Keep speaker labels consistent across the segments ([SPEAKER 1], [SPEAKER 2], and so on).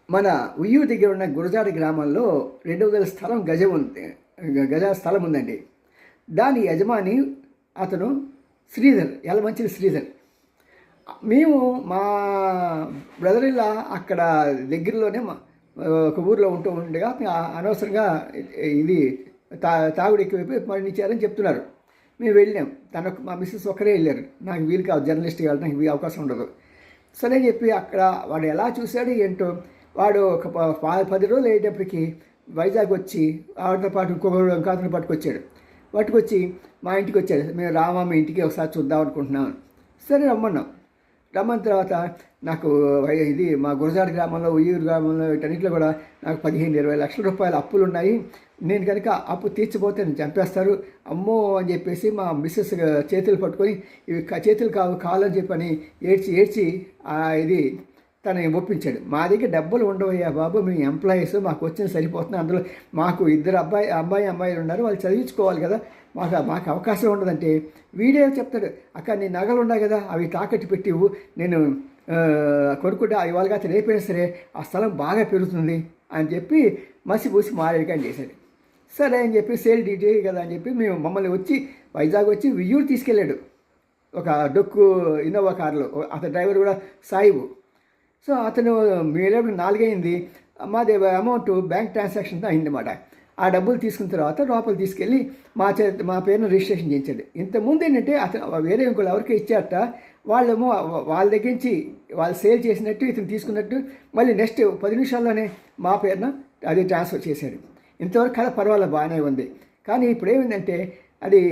[SPEAKER 1] మన ఉయ్యూరు దగ్గర ఉన్న గురజాడ గ్రామంలో 200 స్థలం గజం ఉంది, గజ స్థలం ఉందండి. దాని యజమాని అతను శ్రీధర్, యలమంచిలి శ్రీధర్. మేము మా బ్రదర్ ఇలా అక్కడ దగ్గరలోనే ఒక ఊర్లో ఉంటూ ఉండగా అనవసరంగా ఇది తాగుడు ఎక్కువైపోయి మరణించారని చెప్తున్నారు. మేము వెళ్ళాం. మా మిస్సెస్ ఒక్కరే వెళ్ళారు. నాకు వీలు కాదు, జర్నలిస్ట్గా వెళ్ళడానికి అవకాశం ఉండదు. సరే అని చెప్పి అక్కడ వాడు ఎలా చూశాడు ఏంటో, వాడు ఒక 10 రోజులు అయ్యేటప్పటికి వైజాగ్ వచ్చి ఆవిడతో పాటు ఇంకొక అతను పట్టుకొచ్చి మా ఇంటికి వచ్చాడు. మేము రామా మీ ఇంటికి ఒకసారి చూద్దాం అనుకుంటున్నాం. సరే రమ్మన్న తర్వాత నాకు ఇది మా గురజాడ గ్రామంలో, ఉయ్యూరు గ్రామంలో వీటన్నిటిలో కూడా నాకు 15-20 లక్షల రూపాయల అప్పులు ఉన్నాయి. నేను కనుక అప్పు తీర్చిపోతే నేను చంపేస్తారు అమ్మో అని చెప్పేసి మా మిస్సెస్ చేతులు పట్టుకొని ఇవి చేతులు కావాలని చెప్పని ఏడ్చి ఇది తను ఒప్పించాడు. మా దగ్గర డబ్బులు ఉండవయ్యా బాబు, మీ ఎంప్లాయీస్ మాకు వచ్చింది సరిపోతుంది. అందులో మాకు 2 అమ్మాయిలు ఉన్నారు, వాళ్ళు చదివించుకోవాలి కదా, మాకు అవకాశం ఉండదంటే వీడే చెప్తాడు, అక్క నీ నగలు ఉన్నాయి కదా అవి తాకట్టు పెట్టివు, నేను కొనుక్కుంటే ఇవాళగా రేపైనా సరే ఆ స్థలం బాగా పెరుగుతుంది అని చెప్పి మసిపూసి మారేడికాయని చేశాడు. సరే అని చెప్పి సేల్ డీటీ కదా అని చెప్పి మమ్మల్ని వైజాగ్ వచ్చి ఉయ్యూరు తీసుకెళ్ళాడు ఒక డొక్కు ఇన్నోవా కారులో. అతని డ్రైవర్ కూడా సాయిబు. సో అతను మీరు 4 అయింది, మాది అమౌంట్ బ్యాంక్ ట్రాన్సాక్షన్ అయిందన్నమాట. ఆ డబ్బులు తీసుకున్న తర్వాత లోపల తీసుకెళ్ళి మా పేరును రిజిస్ట్రేషన్ చేయించాడు. ఇంతకుముందు ఏంటంటే అతను వేరే ఇంకోళ్ళు ఎవరికి ఇచ్చారట, వాళ్ళేమో వాళ్ళ దగ్గర నుంచి వాళ్ళు సేల్ చేసినట్టు ఇతను తీసుకున్నట్టు మళ్ళీ నెక్స్ట్ 10 నిమిషాల్లోనే మా పేరున అది ట్రాన్స్ఫర్ చేశాడు. ఇంతవరకు కదా పర్వాలేదు, బాగానే ఉంది. కానీ ఇప్పుడు ఏమైందంటే అది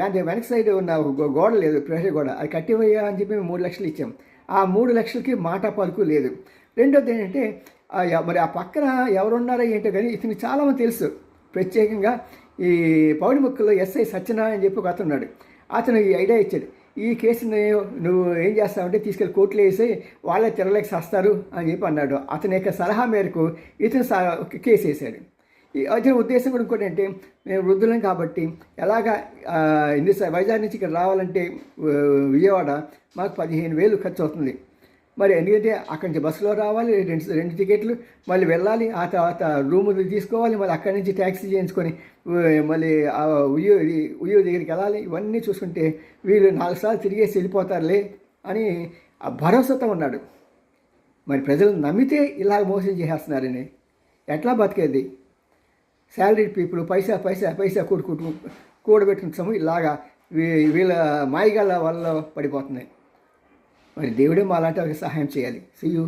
[SPEAKER 1] దాని వెనక సైడ్ ఉన్న గోడ లేదు, ప్రెషర్ గోడ, అది కట్టివయ్యా అని చెప్పి మేము 3 లక్షలు ఇచ్చాం. ఆ 3 లక్షలకి మాట పలుకు లేదు. రెండోది ఏంటంటే మరి ఆ పక్కన ఎవరున్నారో ఏంటో కానీ ఇతనికి చాలామంది తెలుసు. ప్రత్యేకంగా ఈ పౌడిముక్కలో ఎస్ఐ సత్యనారాయణ అని చెప్పి ఒక అతను ఉన్నాడు. అతను ఈ ఐడియా ఇచ్చాడు, ఈ కేసుని నువ్వు ఏం చేస్తావంటే తీసుకెళ్ళి కోర్టులో వేసి వాళ్ళే తెరలేక చేస్తారు అని చెప్పి అన్నాడు. అతని యొక్క సలహా మేరకు ఇతను కేసు వేసాడు. అతని ఉద్దేశం కూడా ఇంకోటి అంటే, మేము వృద్ధులం కాబట్టి ఎలాగా వైజాగ్ నుంచి ఇక్కడ రావాలంటే విజయవాడ మాకు 15,000 ఖర్చు అవుతుంది. మరి ఎందుకంటే అక్కడి నుంచి బస్సులో రావాలి, 2 టికెట్లు, మళ్ళీ వెళ్ళాలి, ఆ తర్వాత రూములు తీసుకోవాలి, మళ్ళీ అక్కడి నుంచి ట్యాక్సీ చేయించుకొని మళ్ళీ ఉయ్యూరు దగ్గరికి వెళ్ళాలి. ఇవన్నీ చూసుకుంటే వీళ్ళు 4 సార్లు తిరిగేసి వెళ్ళిపోతారులే అని ఆ భరోసాతో ఉన్నాడు. మరి ప్రజలు నమ్మితే ఇలాగ మోసం చేసేస్తున్నారని ఎట్లా బతికేది? శాలరీడ్ పీపుల్ పైసా కూడబెట్టిన సమయం ఇలాగా వీళ్ళ మాయగాళ్ళ వల్ల పడిపోతున్నాయి. మరి దేవుడే మా అలాంటి సహాయం చేయాలి. See you.